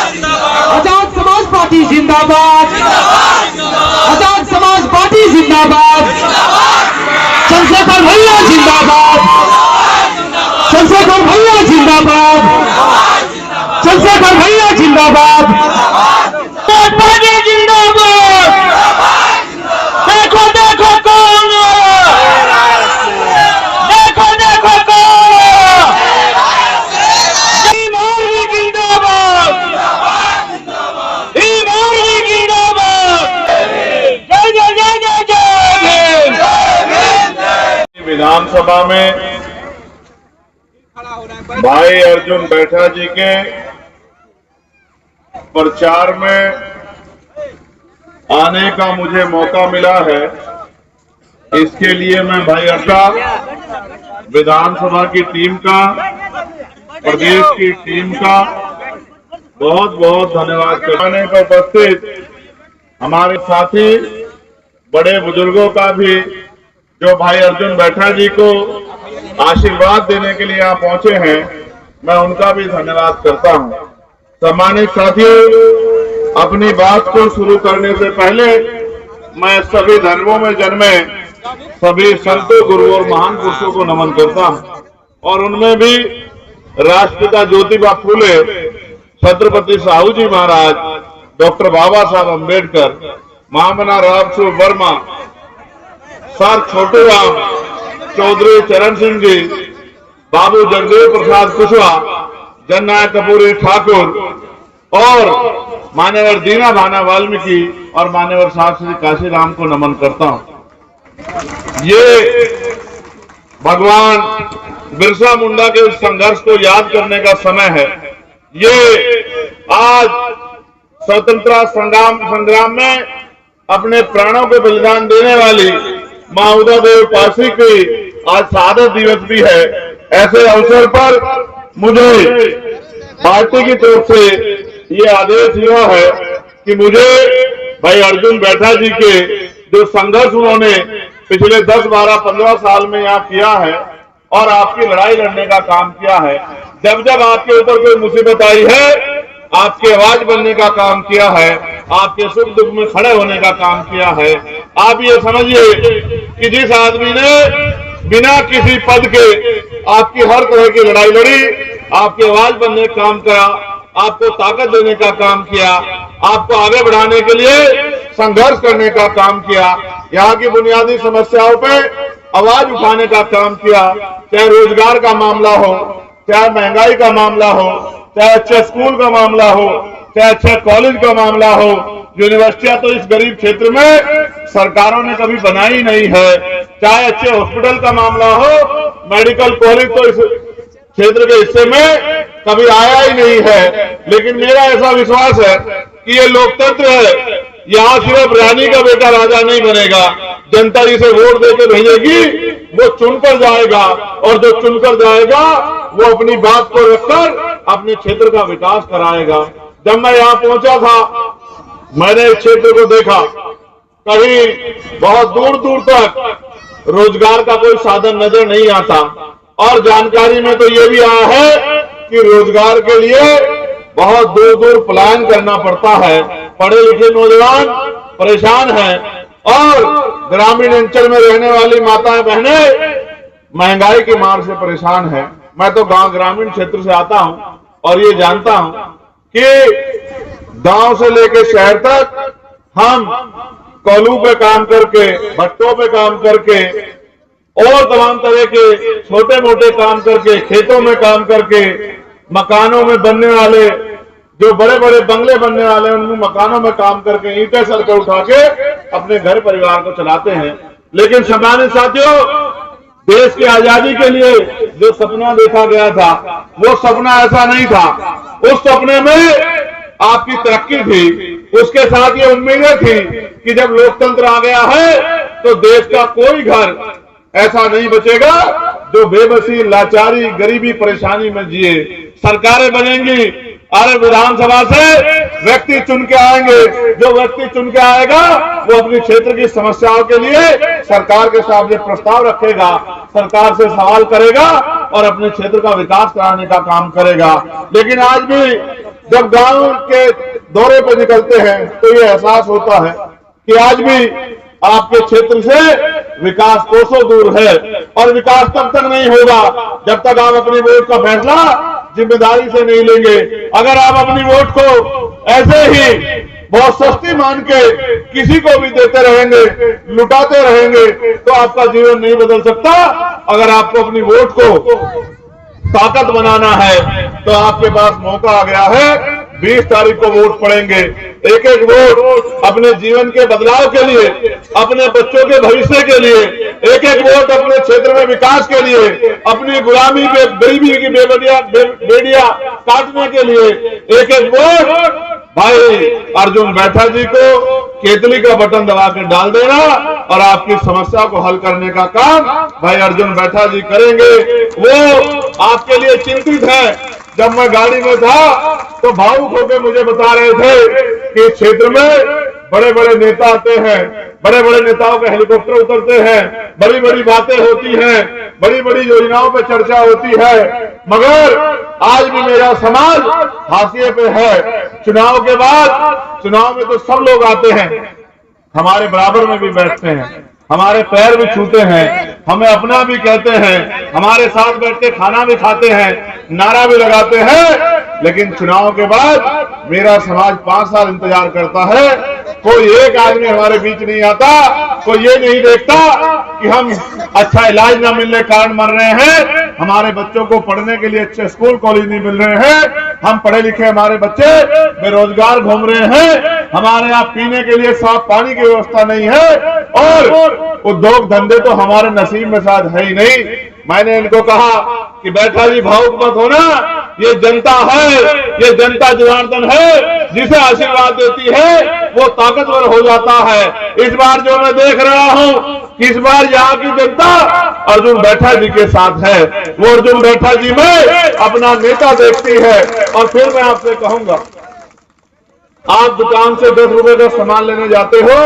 Azad Samaj party जिंदाबाद, Azad Samaj party जिंदाबाद, चंद्रशेखर भैया जिंदाबाद, चंद्रशेखर भैया जिंदाबाद, चंद्रशेखर भैया जिंदाबाद, पार्टी जिंदाबाद। देखो देखो कौन, देखो देखो कौन, ईमानी जिंदाबाद, ईमानी जिंदाबाद, जय जय जय जय जय। विधानसभा में भाई अर्जुन बैठा जी के प्रचार में आने का मुझे मौका मिला है। इसके लिए मैं भाई अर्का विधानसभा की टीम का, प्रदेश की टीम का बहुत बहुत धन्यवाद करने पर उपस्थित हमारे साथी बड़े बुजुर्गों का भी, जो भाई अर्जुन बैठा जी को आशीर्वाद देने के लिए यहाँ पहुंचे हैं, मैं उनका भी धन्यवाद करता हूं। सम्मानित साथियों, अपनी बात को शुरू करने से पहले मैं सभी धर्मों में जन्मे सभी संतों, गुरुओं और महान पुरुषों को नमन करता हूं, और उनमें भी राष्ट्रपिता ज्योतिबा फूले, छत्रपति साहू जी महाराज, डॉक्टर बाबा साहब अम्बेडकर, महामना रामस्वरूप वर्मा, सर छोटू राम, चौधरी चरण सिंह जी, बाबू जगदेव प्रसाद कुशवाहा, जननायक कपूरी ठाकुर और मान्यवर दीना भाना वाल्मीकि और मान्यवर साहब श्री काशीराम को नमन करता हूं। ये भगवान बिरसा मुंडा के संघर्ष को याद करने का समय है। ये आज स्वतंत्रता संग्राम में अपने प्राणों को बलिदान देने वाली मां उदा देवी पासी की आज शहादत दिवस भी है। ऐसे अवसर पर मुझे पार्टी की तरफ से ये आदेश हुआ है कि मुझे भाई अर्जुन बैठा जी के जो संघर्ष उन्होंने पिछले 10, 12, 15 साल में यहाँ किया है और आपकी लड़ाई लड़ने का काम किया है, जब जब आपके ऊपर कोई मुसीबत आई है, आपकी आवाज बनने का काम किया है, आपके सुख दुख में खड़े होने का काम किया है। आप ये समझिए कि जिस आदमी ने बिना किसी पद के आपकी हर तरह की लड़ाई लड़ी, आपकी आवाज बनने का काम करा, आपको ताकत देने का काम किया, आपको आगे बढ़ाने के लिए संघर्ष करने का काम किया, यहाँ की बुनियादी समस्याओं पे आवाज उठाने का काम किया, चाहे रोजगार का मामला हो, चाहे महंगाई का मामला हो, चाहे अच्छे स्कूल का मामला हो, चाहे अच्छे कॉलेज का मामला हो। यूनिवर्सिटियां तो इस गरीब क्षेत्र में सरकारों ने कभी बनाई नहीं है। चाहे अच्छे हॉस्पिटल का मामला हो, मेडिकल कॉलेज तो इस क्षेत्र के हिस्से में कभी आया ही नहीं है। लेकिन मेरा ऐसा विश्वास है कि ये लोकतंत्र है, यहाँ सिर्फ रानी का बेटा राजा नहीं बनेगा, जनता जिसे वोट देकर भेजेगी वो चुनकर जाएगा, और जो चुनकर जाएगा वो अपनी बात को रखकर अपने क्षेत्र का विकास कराएगा। जब मैं यहाँ पहुंचा था, मैंने इस क्षेत्र को देखा, कहीं बहुत दूर दूर तक रोजगार का कोई साधन नजर नहीं आता, और जानकारी में तो ये भी आया है कि रोजगार के लिए बहुत दूर दूर पलायन करना पड़ता है। पढ़े लिखे नौजवान परेशान हैं, और ग्रामीण अंचल में रहने वाली माताएं बहनें महंगाई की मार से परेशान हैं। मैं तो गांव ग्रामीण क्षेत्र से आता हूं और ये जानता हूं कि गांव से लेकर शहर तक हम कोल्हू पे काम करके, भट्टों पे काम करके और तमाम तरह के छोटे मोटे काम करके, खेतों में काम करके, मकानों में बनने वाले जो बड़े बड़े बंगले बनने वाले उन मकानों में काम करके ईंटें सर पे उठा के अपने घर परिवार को चलाते हैं। लेकिन सम्मानित साथियों, देश की आजादी के लिए जो सपना देखा गया था वो सपना ऐसा नहीं था। उस सपने में आपकी तरक्की थी, उसके साथ ये उम्मीदें थी कि जब लोकतंत्र आ गया है तो देश का कोई घर ऐसा नहीं बचेगा जो बेबसी, लाचारी, गरीबी, परेशानी में जिए। सरकारें बनेंगी, अरे विधानसभा से व्यक्ति चुन के आएंगे, जो व्यक्ति चुन के आएगा वो अपने क्षेत्र की समस्याओं के लिए सरकार के सामने प्रस्ताव रखेगा, सरकार से सवाल करेगा और अपने क्षेत्र का विकास कराने का काम करेगा। लेकिन आज भी जब गांव के दौरे पर निकलते हैं तो ये एहसास होता है कि आज भी आपके क्षेत्र से विकास कोसों दूर है, और विकास तब तक नहीं होगा जब तक आप अपनी वोट का फैसला जिम्मेदारी से नहीं लेंगे। अगर आप अपनी वोट को ऐसे ही बहुत सस्ती मान के किसी को भी देते रहेंगे, लुटाते रहेंगे, तो आपका जीवन नहीं बदल सकता। अगर आपको अपनी वोट को ताकत बनाना है तो आपके पास मौका आ गया है। 20 तारीख को वोट पड़ेंगे। एक एक वोट अपने जीवन के बदलाव के लिए, अपने बच्चों के भविष्य के लिए, एक एक वोट अपने क्षेत्र में विकास के लिए, अपनी गुलामी पे गरीबी की बेड़िया काटने के लिए एक एक वोट भाई अर्जुन बैठा जी को केतली का बटन दबा के डाल देना, और आपकी समस्या को हल करने का काम भाई अर्जुन बैठा जी करेंगे। वो आपके लिए चिंतित है। जब मैं गाड़ी में था तो भावुक होकर मुझे बता रहे थे कि क्षेत्र में बड़े बड़े नेता आते हैं, बड़े बड़े नेताओं के हेलीकॉप्टर उतरते हैं, बड़ी बड़ी बातें होती हैं, बड़ी बड़ी योजनाओं पर चर्चा होती है, मगर आज भी मेरा समाज हाशिए पे है। चुनाव के बाद, चुनाव में तो सब लोग आते हैं, हमारे बराबर में भी बैठते हैं, हमारे पैर भी छूते हैं, हमें अपना भी कहते हैं, हमारे साथ बैठ के खाना भी खाते हैं, नारा भी लगाते हैं। लेकिन चुनाव के बाद मेरा समाज 5 साल इंतजार करता है। कोई एक आदमी हमारे बीच नहीं आता, कोई ये नहीं देखता कि हम अच्छा इलाज न मिलने के कारण मर रहे हैं, हमारे बच्चों को पढ़ने के लिए अच्छे स्कूल कॉलेज नहीं मिल रहे हैं, हम पढ़े लिखे हमारे बच्चे बेरोजगार घूम रहे हैं, हमारे यहाँ पीने के लिए साफ पानी की व्यवस्था नहीं है, और उद्योग धंधे तो हमारे नसीब में शायद है ही नहीं। मैंने इनको कहा कि बैठा जी भावुक मत होना, ये जनता है, ये जनता जनार्दन है, जिसे आशीर्वाद देती है वो ताकतवर हो जाता है। इस बार जो मैं देख रहा हूँ, इस बार यहाँ की जनता अर्जुन बैठा जी के साथ है। वो अर्जुन बैठा जी में अपना नेता देखती है। और फिर मैं आपसे कहूंगा, आप दुकान से 10 रुपए का सामान लेने जाते हो,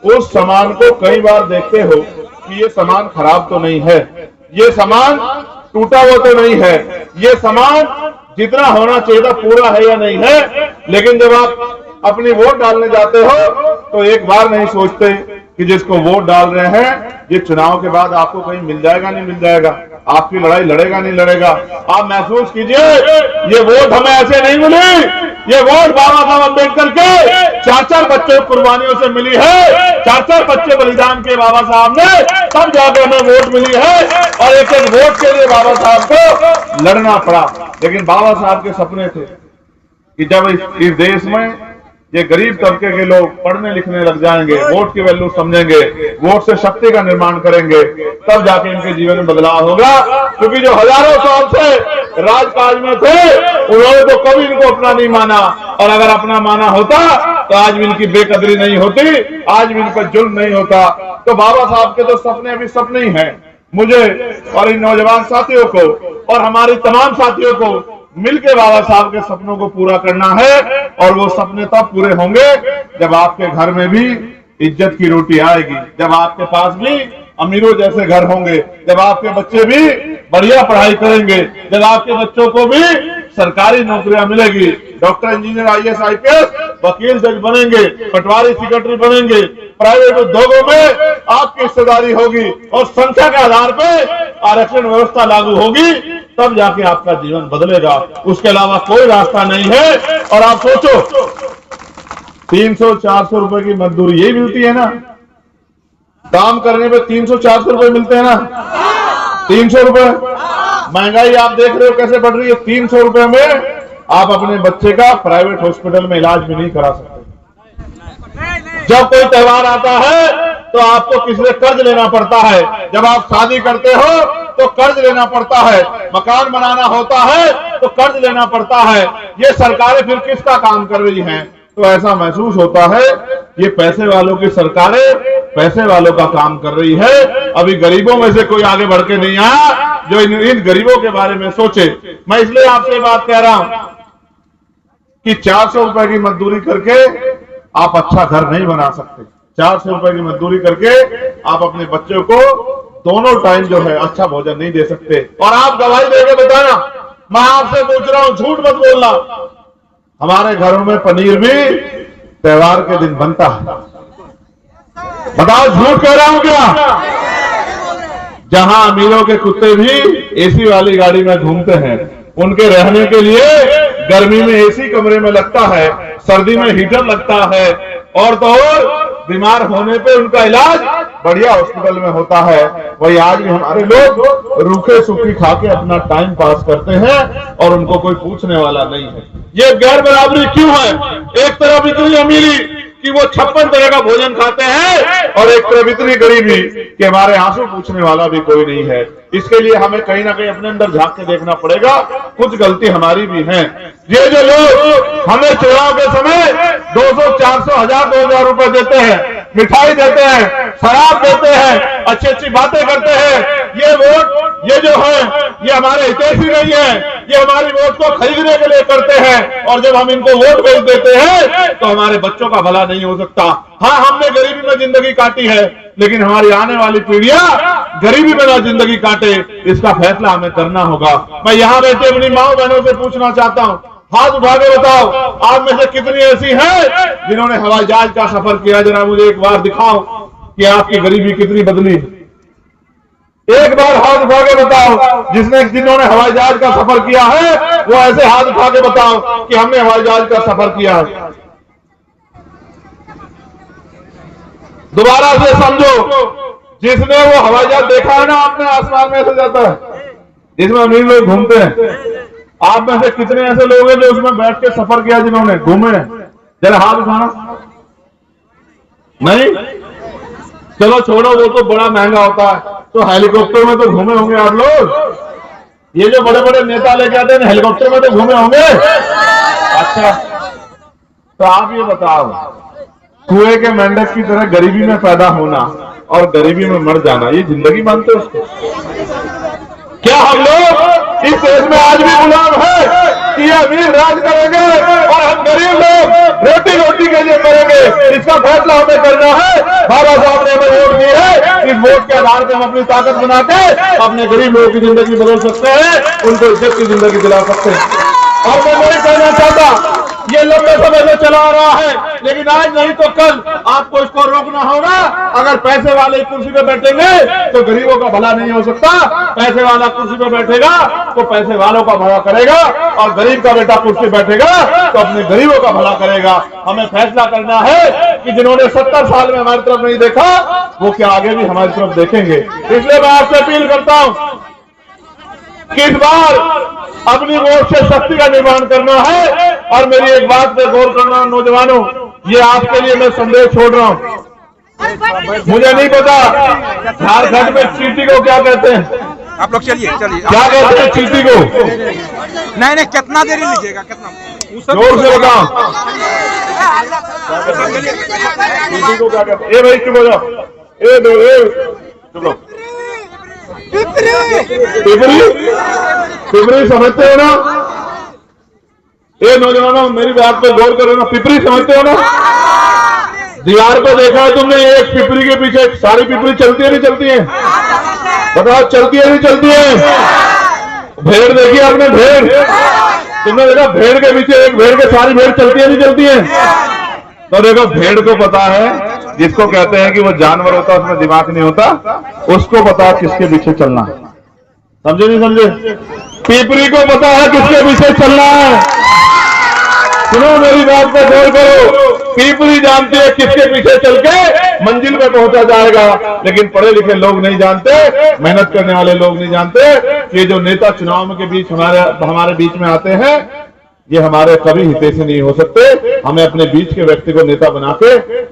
उस सामान को कई बार देखते हो कि ये सामान खराब तो नहीं है, ये सामान टूटा हुआ तो नहीं है, ये सामान जितना होना चाहिए था पूरा है या नहीं है। लेकिन जब आप अपनी वोट डालने जाते हो तो एक बार नहीं सोचते कि जिसको वोट डाल रहे हैं ये चुनाव के बाद आपको कहीं मिल जाएगा नहीं मिल जाएगा, आपकी लड़ाई लड़ेगा नहीं लड़ेगा। आप महसूस कीजिए, ये वोट हमें ऐसे नहीं मिली, ये वोट बाबा साहब अम्बेडकर के 4-4 बच्चों की कुर्बानियों से मिली है। 4-4 बच्चे बलिदान के बाबा साहब ने, तब जाकर हमें वोट मिली है। और एक एक वोट के लिए बाबा साहब को लड़ना पड़ा। लेकिन बाबा साहब के सपने थे कि जब इस देश में ये गरीब तबके के लोग पढ़ने लिखने लग जाएंगे, वोट की वैल्यू समझेंगे, वोट से शक्ति का निर्माण करेंगे, तब जाके इनके जीवन में बदलाव होगा। क्योंकि जो हजारों साल से राजकाज में थे, उन्होंने तो कभी इनको अपना नहीं माना, और अगर अपना माना होता तो आज भी इनकी बेकदरी नहीं होती, आज भी इन पर जुल्म नहीं होता। तो बाबा साहब के तो सपने अभी सपने ही हैं। मुझे और इन नौजवान साथियों को और हमारे तमाम साथियों को मिलकर बाबा साहब के सपनों को पूरा करना है। और वो सपने तब पूरे होंगे जब आपके घर में भी इज्जत की रोटी आएगी, जब आपके पास भी अमीरों जैसे घर होंगे, जब आपके बच्चे भी बढ़िया पढ़ाई करेंगे, जब आपके बच्चों को भी सरकारी नौकरियां मिलेगी, डॉक्टर, इंजीनियर, IAS, IPS, वकील, जज बनेंगे, पटवारी, सेक्रेटरी बनेंगे, प्राइवेट उद्योगों में आपकी हिस्सेदारी होगी, और संख्या के आधार पर आरक्षण व्यवस्था लागू होगी, तब जाके आपका जीवन बदलेगा। उसके अलावा कोई रास्ता नहीं है। और आप सोचो, 300-400 रुपए की मजदूरी यही मिलती है ना, काम करने पे 300-400 रुपए मिलते हैं ना, 300 रुपए। महंगाई आप देख रहे हो कैसे बढ़ रही है। 300 रुपए में आप अपने बच्चे का प्राइवेट हॉस्पिटल में इलाज भी नहीं करा सकते। जब कोई त्योहार आता है तो आपको किसी से कर्ज लेना पड़ता है, जब आप शादी करते हो तो कर्ज लेना पड़ता है, मकान बनाना होता है तो कर्ज लेना पड़ता है। ये सरकारें फिर किसका काम कर रही हैं? तो ऐसा महसूस होता है ये पैसे वालों की सरकारें पैसे वालों का काम कर रही है। अभी गरीबों में से कोई आगे बढ़ के नहीं आया जो इन गरीबों के बारे में सोचे। मैं इसलिए आपसे बात कह रहा हूं कि 400 रुपए की मजदूरी करके आप अच्छा घर नहीं बना सकते। 400 रुपए की मजदूरी करके आप अपने बच्चों को दोनों टाइम जो है अच्छा भोजन नहीं दे सकते। और आप गवाही देके बताना, मैं आपसे पूछ रहा हूं, झूठ मत बोलना। हमारे घरों में पनीर भी त्योहार के दिन बनता है। बताओ झूठ कह रहा हूं क्या? जहां अमीरों के कुत्ते भी एसी वाली गाड़ी में घूमते हैं, उनके रहने के लिए गर्मी में एसी कमरे में लगता है, सर्दी में हीटर लगता है, और तो और बीमार होने पे उनका इलाज बढ़िया हॉस्पिटल में होता है। वही आज भी हमारे लोग रूखे सूखी खा के अपना टाइम पास करते हैं और उनको कोई पूछने वाला नहीं है। ये गैर बराबरी क्यों है? एक तरफ इतनी अमीरी कि वो 56 तरह का भोजन खाते हैं और एक तरफ इतनी गरीबी कि हमारे आंसू पूछने वाला भी कोई नहीं है। इसके लिए हमें कहीं ना कहीं अपने अंदर झांक के देखना पड़ेगा, कुछ गलती हमारी भी है। ये जो लोग हमें चुनाव के समय 200, 400, 1000, 2000 रुपए देते हैं, मिठाई देते हैं, शराब देते हैं, अच्छी अच्छी बातें करते हैं, ये वोट ये जो है ये हमारे हितैषी नहीं है, ये हमारी वोट को खरीदने के लिए करते हैं। और जब हम इनको वोट भेज देते हैं तो हमारे बच्चों का भला नहीं हो सकता। हाँ, हमने गरीबी में जिंदगी काटी है, लेकिन हमारी आने वाली पीढ़ियां गरीबी में ना जिंदगी काटे, इसका फैसला हमें करना होगा। मैं यहाँ बैठे अपनी माओ बहनों से पूछना चाहता हूँ, हाथ उठा के बताओ, आप में से कितनी ऐसी हैं जिन्होंने हवाई जहाज का सफर किया? जरा मुझे एक बार दिखाओ कि आपकी गरीबी कितनी बदली। एक बार हाथ उठा के बताओ जिन्होंने हवाई जहाज का सफर किया है, वो ऐसे हाथ उठा के बताओ कि हमने हवाई जहाज का सफर किया है। दोबारा से समझो, जिसने वो हवाई जहाज देखा है ना, आपने आसमान में ऐसे जाता है जिसमें अमीर लोग घूमते हैं, आप में से कितने ऐसे लोग हैं जो उसमें बैठ के सफर किया, जिन्होंने घूमे? जरा हाथ उठाना। नहीं? चलो छोड़ो, वो तो बड़ा महंगा होता है, तो हेलीकॉप्टर में तो घूमे होंगे आप लोग। ये जो बड़े बड़े नेता लेके आते हैं हेलीकॉप्टर में तो घूमे होंगे। अच्छा, तो आप ये बताओ, कुएं के मेंढक की तरह गरीबी में पैदा होना और गरीबी में मर जाना, ये जिंदगी मानते हो उसको? क्या हम लोग इस देश में आज भी गुलाम है कि ये अमीर राज करेंगे और हम गरीब लोग रोटी रोटी के लिए करेंगे? इसका फैसला हमें करना है। बाबा साहब ने हमें वोट दी है, इस वोट के आधार पर हम अपनी ताकत बना के अपने गरीब लोगों की जिंदगी बदल सकते हैं, उनको इज्जत की जिंदगी दिला सकते हैं। और मैं नहीं कहना चाहता ये लंबे समय से चला आ रहा है, लेकिन आज नहीं तो कल आपको इसको रोकना होगा। अगर पैसे वाले कुर्सी पे बैठेंगे तो गरीबों का भला नहीं हो सकता, पैसे वाला कुर्सी पे बैठेगा तो पैसे वालों का भला करेगा, और गरीब का बेटा कुर्सी बैठेगा तो अपने गरीबों का भला करेगा। हमें फैसला करना है कि जिन्होंने 70 साल में हमारी तरफ नहीं देखा, वो क्या आगे भी हमारी तरफ देखेंगे? इसलिए मैं आपसे अपील करता हूं कि इस बार अपनी वोट से शक्ति का निर्माण करना है। और मेरी एक बात पे गौर करना, नौजवानों, ये आपके लिए मैं संदेश छोड़ रहा हूं। मुझे नहीं पता झारखंड में चीटी को क्या कहते हैं। आप लोग चलिए चलिए, क्या कहते हैं चीटी को? नहीं कितना देरी लीजिएगा, कितना जोर से बताओ, चीटी को क्या कहते हैं? ए भाई चुप हो जाओ, ए दो चुप रहो। पिपरी समझते हो ना? ये नौजवानों मेरी बात पे गौर करो ना, पिपरी समझते हो ना? दीवार को देखा है तुमने? एक पिपरी के पीछे सारी पिपरी चलती है नहीं चलती है? बताओ, चलती है नहीं चलती है? भेड़ देखी आपने? भेड़ तुमने देखा? भेड़ के पीछे एक भेड़ के सारी भेड़ चलती है नहीं चलती है? तो देखो, भेड़ को पता है, जिसको कहते हैं कि वो जानवर होता है उसमें दिमाग नहीं होता, उसको पता है किसके पीछे चलना है। समझे नहीं समझे? पिपरी को पता है किसके पीछे चलना है। सुनो, मेरी बात पे गौर करो, पिपरी जानती है किसके पीछे चल के मंजिल में पहुंचा जाएगा, लेकिन पढ़े लिखे लोग नहीं जानते, मेहनत करने वाले लोग नहीं जानते। ये जो नेता चुनाव के बीच हमारे बीच में आते हैं, ये हमारे कभी हितैषी नहीं हो सकते। हमें अपने बीच के व्यक्ति को नेता बना के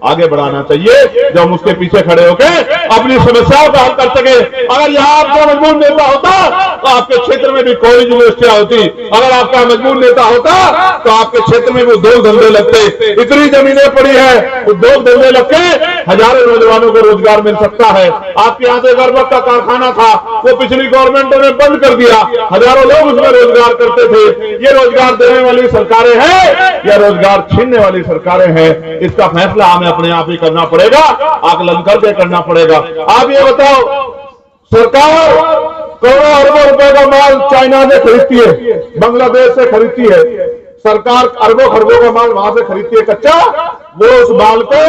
आगे बढ़ाना चाहिए, जो हम उसके पीछे खड़े होकर अपनी समस्याओं का हल कर सके। अगर यहाँ आपका मजबूर नेता होता तो आपके क्षेत्र में भी कॉलेज यूनिवर्सिटियां होती। अगर आपका मजबूर नेता होता तो आपके क्षेत्र में भी उद्योग धंधे लगते। इतनी जमीनें पड़ी है, उद्योग धंधे लग के हजारों नौजवानों को रोजगार मिल सकता है। आपके यहाँ से गर्वक का कारखाना था, वो पिछली गवर्नमेंट ने बंद कर दिया, हजारों लोग उसमें रोजगार करते थे। ये रोजगार देने वाली सरकारें हैं या रोजगार छीनने वाली सरकारें हैं? इसका फैसला हमें अपने आप ही करना पड़ेगा, आकलन करके करना पड़ेगा। आप ये बताओ, सरकार करोड़ों अरबों रुपए का माल चाइना से खरीदती है, बांग्लादेश से खरीदती है, सरकार अरबों खरबों का माल वहां से खरीदती है कच्चा, वो उस माल को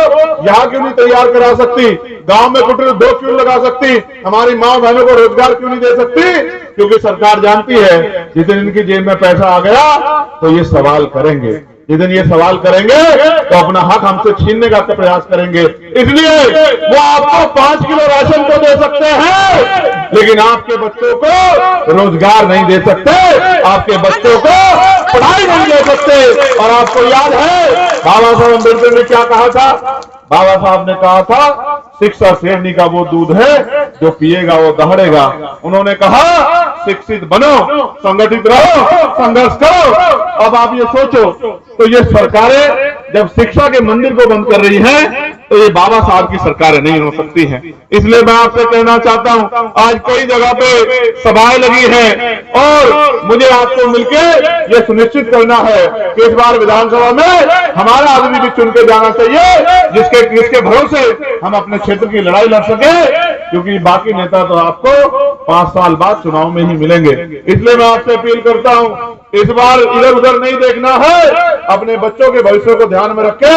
यहाँ क्यों नहीं तैयार करा सकती? गांव में कुटीर उद्योग क्यों लगा सकती? हमारी माँ बहनों को रोजगार क्यों नहीं दे सकती? क्योंकि सरकार जानती है जिस दिन इनकी जेब में पैसा आ गया तो ये सवाल करेंगे, जिस दिन ये सवाल करेंगे तो अपना हक हमसे छीनने का प्रयास करेंगे। इसलिए वो आपको 5 किलो राशन तो दे सकते हैं, लेकिन आपके बच्चों को रोजगार नहीं दे सकते, आपके बच्चों को पढ़ाई नहीं दे सकते। और आपको याद है बाबा साहब अम्बेडकर ने क्या कहा था? बाबा साहब ने कहा था शिक्षा शेरनी का वो दूध है जो पिएगा वो दहाड़ेगा। उन्होंने कहा शिक्षित बनो, संगठित रहो, संघर्ष करो। अब आप ये सोचो, तो ये सरकारें जब शिक्षा के मंदिर को बंद कर रही हैं तो ये बाबा साहब की सरकारें नहीं हो सकती हैं। इसलिए मैं आपसे कहना चाहता हूं, आज कई जगह पे सभाएं लगी हैं और मुझे आपको मिलके ये सुनिश्चित करना है कि इस बार विधानसभा में हमारा आदमी भी चुन के जाना चाहिए जिसके भरोसे हम अपने क्षेत्र की लड़ाई लड़ सके, क्योंकि बाकी नेता तो आपको 5 साल बाद चुनाव में ही मिलेंगे। इसलिए मैं आपसे अपील करता हूं, इस बार इधर उधर नहीं देखना है, अपने बच्चों के भविष्य को ध्यान में रख के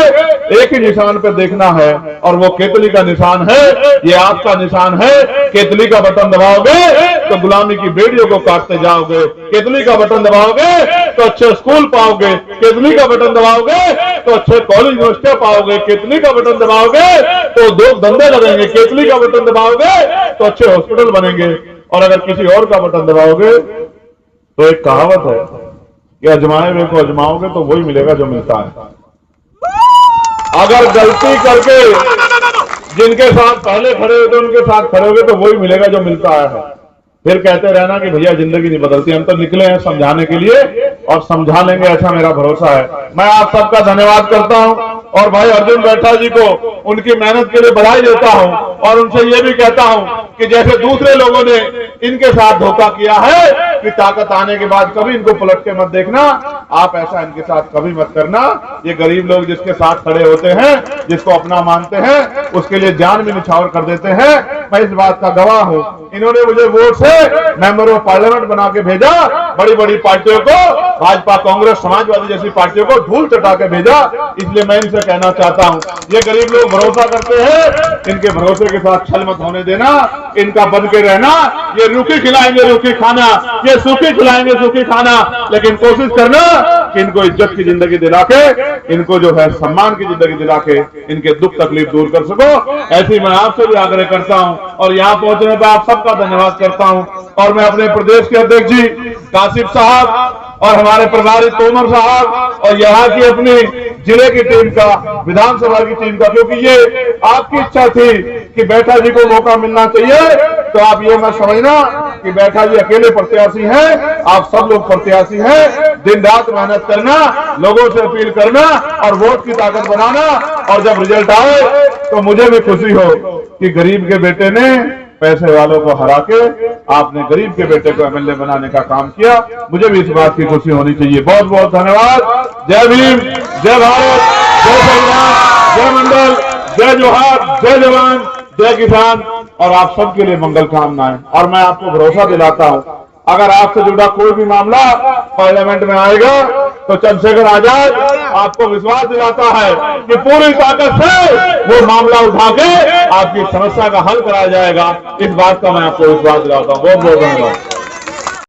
एक ही निशान पर देखना है और वो केतली का निशान है। ये आपका निशान है। केतली का बटन दबाओगे तो गुलामी की बेड़ियों को काटते जाओगे, केतली का बटन दबाओगे तो अच्छे स्कूल पाओगे, केतली का बटन दबाओगे तो अच्छे कॉलेज यूनिवर्सिटी पाओगे, केतली का बटन दबाओगे तो उद्योग धंधे लगेंगे, केतली का बटन दबाओगे तो अच्छे हॉस्पिटल बनेंगे। और अगर किसी और का बटन दबाओगे तो एक कहावत है कि अजमाए हुए को अजमाओगे तो वही मिलेगा जो मिलता है। अगर गलती करके जिनके साथ पहले खड़े होते उनके साथ खड़े होगे तो वही मिलेगा जो मिलता है। फिर कहते रहना कि भैया जिंदगी नहीं बदलती। हम तो निकले हैं समझाने के लिए और समझा लेंगे, ऐसा मेरा भरोसा है। मैं आप सबका धन्यवाद करता हूं और भाई अर्जुन बैठा जी को उनकी मेहनत के लिए बधाई देता हूं और उनसे ये भी कहता हूं कि जैसे दूसरे लोगों ने इनके साथ धोखा किया है कि ताकत आने के बाद कभी इनको पलट के मत देखना, आप ऐसा इनके साथ कभी मत करना। ये गरीब लोग जिसके साथ खड़े होते हैं, जिसको अपना मानते हैं, उसके लिए जान भी निछावर कर देते हैं। मैं इस बात का गवाह हूं। इन्होंने मुझे वोट से मेंबर ऑफ पार्लियामेंट बना के भेजा, बड़ी बड़ी पार्टियों को, भाजपा, कांग्रेस, समाजवादी जैसी पार्टियों को धूल चटा के भेजा। इसलिए मैं इनसे कहना चाहता हूं, ये गरीब लोग भरोसा करते हैं, इनके भरोसे के साथ छल मत होने देना, इनका बन के रहना। ये रूखी खिलाएंगे रूखी खाना, ये सूखी खिलाएंगे सूखी खाना, लेकिन कोशिश करना कि इनको इज्जत की जिंदगी दिला के, इनको जो है सम्मान की जिंदगी दिला के इनके दुख तकलीफ दूर कर सको। ऐसी मैं आपसे भी आग्रह करता हूं और यहाँ पहुंचने पर आप सबका धन्यवाद करता हूं। और मैं अपने प्रदेश के अध्यक्ष जी कासिफ साहब और हमारे प्रभारी तोमर साहब और यहाँ की अपनी जिले की टीम का, विधानसभा की टीम का, क्योंकि ये आपकी इच्छा थी कि बैठा जी को मौका मिलना चाहिए, तो आप ये मत समझना कि बैठा जी अकेले प्रत्याशी हैं, आप सब लोग प्रत्याशी हैं। दिन रात मेहनत करना, लोगों से अपील करना और वोट की ताकत बनाना, और जब रिजल्ट आए तो मुझे भी खुशी हो कि गरीब के बेटे ने पैसे वालों को हरा के आपने गरीब के बेटे को एमएलए बनाने का काम किया। मुझे भी इस बात की खुशी होनी चाहिए। बहुत बहुत धन्यवाद। जय भीम, जय भारत, जय संविधान, जय मंडल, जय जोहार, जय जवान, जय किसान, और आप सबके लिए मंगल कामनाएं। और मैं आपको भरोसा दिलाता हूं, अगर आपसे जुड़ा कोई भी मामला पार्लियामेंट में आएगा तो चंद्रशेखर आजाद आपको विश्वास दिलाता है कि पूरी ताकत से वो मामला उठा के आपकी समस्या का हल कराया जाएगा। इस बात का मैं आपको विश्वास दिलाता हूं। बहुत बहुत धन्यवाद।